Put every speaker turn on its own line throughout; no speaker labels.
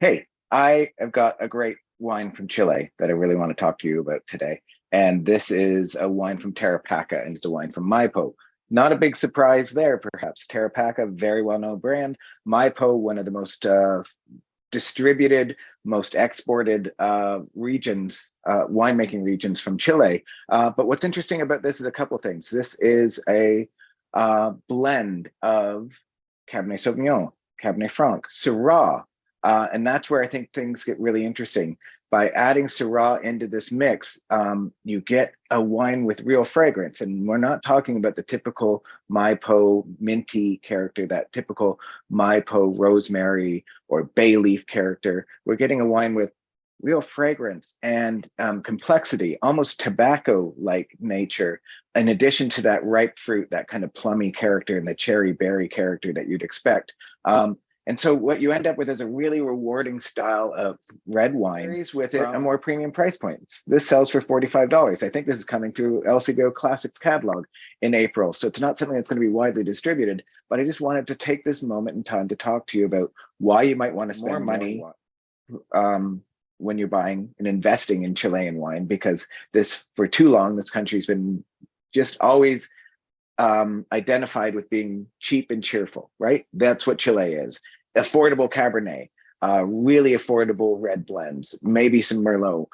Hey, I have got a great wine from Chile that I really want to talk to you about today. And this is a wine from Tarapaca, and it's a wine from Maipo. Not a big surprise there, perhaps. Tarapaca, very well-known brand. Maipo, one of the most distributed, most exported regions, winemaking regions from Chile. But what's interesting about this is a couple of things. This is a blend of Cabernet Sauvignon, Cabernet Franc, Syrah, and that's where I think things get really interesting. By adding Syrah into this mix, you get a wine with real fragrance. And we're not talking about the typical Maipo minty character, that typical Maipo rosemary or bay leaf character. We're getting a wine with real fragrance and complexity, almost tobacco-like nature, in addition to that ripe fruit, that kind of plummy character and the cherry berry character that you'd expect. And so what you end up with is a really rewarding style of red wine with it a more premium price point. This sells for $45. I think this is coming through LCBO Classics catalog in April. So it's not something that's going to be widely distributed, but I just wanted to take this moment in time to talk to you about why you might want to spend more money when you're buying and investing in Chilean wine, because this, for too long, this country's been just always identified with being cheap and cheerful, right? That's what Chile is. Affordable Cabernet, really affordable red blends, maybe some Merlot,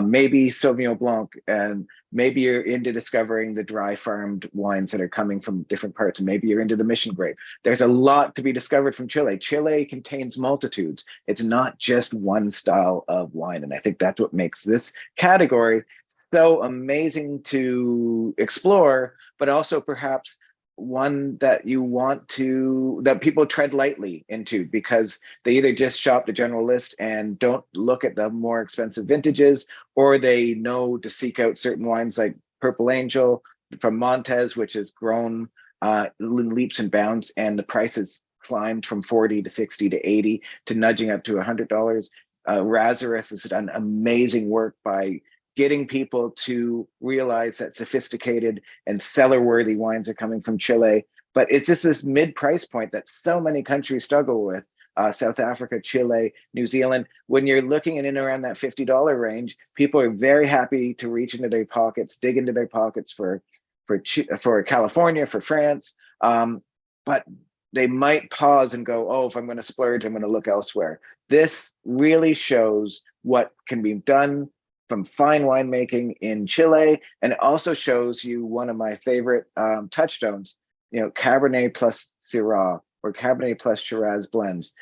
maybe Sauvignon Blanc, and maybe you're into discovering the dry farmed wines that are coming from different parts. Maybe you're into the mission grape. There's a lot to be discovered from Chile. Chile contains multitudes. It's not just one style of wine. And I think that's what makes this category so amazing to explore, but also perhaps one that you want to, that people tread lightly into, because they either just shop the general list and don't look at the more expensive vintages, or they know to seek out certain wines like Purple Angel from Montes, which has grown in leaps and bounds, and the price has climbed from 40 to 60 to 80 to nudging up to $100. Razarus has done amazing work by getting people to realize that sophisticated and cellar-worthy wines are coming from Chile. But it's just this mid-price point that so many countries struggle with. South Africa, Chile, New Zealand. When you're looking in and around that $50 range, people are very happy to reach into their pockets, dig into their pockets for California, for France. But they might pause and go, oh, if I'm going to splurge, I'm going to look elsewhere. This really shows what can be done from fine winemaking in Chile, and it also shows you one of my favorite touchstones, Cabernet plus Syrah or Cabernet plus Shiraz blends.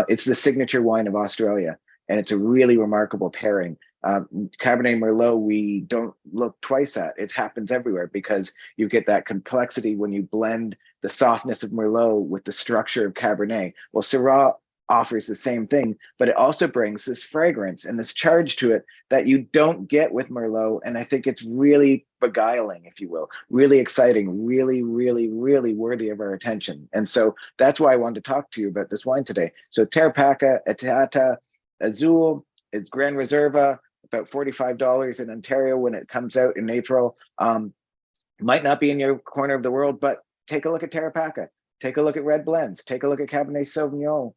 It's the signature wine of Australia, and it's a really remarkable pairing. Cabernet Merlot, we don't look twice at. It happens everywhere because you get that complexity when you blend the softness of Merlot with the structure of Cabernet. Well, Syrah offers the same thing, but it also brings this fragrance and this charge to it that you don't get with Merlot. And I think it's really beguiling, if you will, really exciting, really, really, really worthy of our attention. And so that's why I wanted to talk to you about this wine today. So Tarapaca, Etiqueta Azul, it's Gran Reserva, about $45 in Ontario when it comes out in April. Might not be in your corner of the world, but take a look at Tarapaca. Take a look at red blends. Take a look at Cabernet Sauvignon.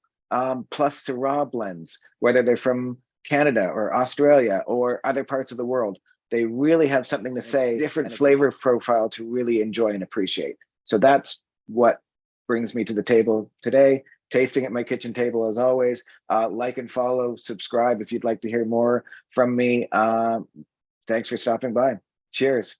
Plus Syrah blends, whether they're from Canada or Australia or other parts of the world. They really have something to say, different flavor profile to really enjoy and appreciate. So that's what brings me to the table today. Tasting at my kitchen table as always. Like and follow, subscribe if you'd like to hear more from me. Thanks for stopping by. Cheers.